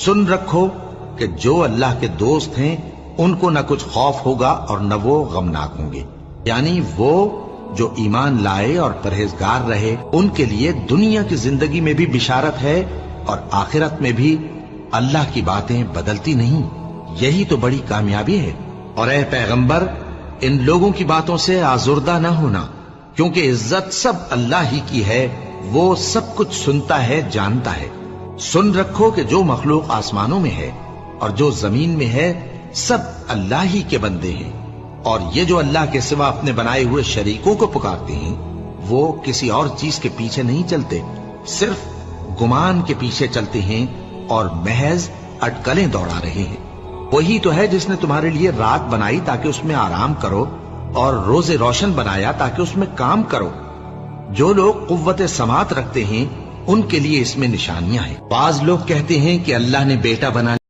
سن رکھو کہ جو اللہ کے دوست ہیں ان کو نہ کچھ خوف ہوگا اور نہ وہ غمناک ہوں گے، یعنی وہ جو ایمان لائے اور پرہیزگار رہے ان کے لیے دنیا کی زندگی میں بھی بشارت ہے اور آخرت میں بھی اللہ کی باتیں بدلتی نہیں۔ یہی تو بڑی کامیابی ہے۔ اور اے پیغمبر، ان لوگوں کی باتوں سے آزردہ نہ ہونا، کیونکہ عزت سب اللہ ہی کی ہے، وہ سب کچھ سنتا ہے، جانتا ہے۔ سن رکھو کہ جو مخلوق آسمانوں میں ہے اور جو زمین میں ہے سب اللہ ہی کے بندے ہیں، اور یہ جو اللہ کے سوا اپنے بنائے ہوئے شریکوں کو پکارتے ہیں وہ کسی اور چیز کے پیچھے نہیں چلتے، صرف گمان کے پیچھے چلتے ہیں اور محض اٹکلیں دوڑا رہے ہیں۔ وہی تو ہے جس نے تمہارے لیے رات بنائی تاکہ اس میں آرام کرو اور روز روشن بنایا تاکہ اس میں کام کرو۔ جو لوگ قوت سماعت رکھتے ہیں ان کے لیے اس میں نشانیاں ہیں۔ بعض لوگ کہتے ہیں کہ اللہ نے بیٹا بنا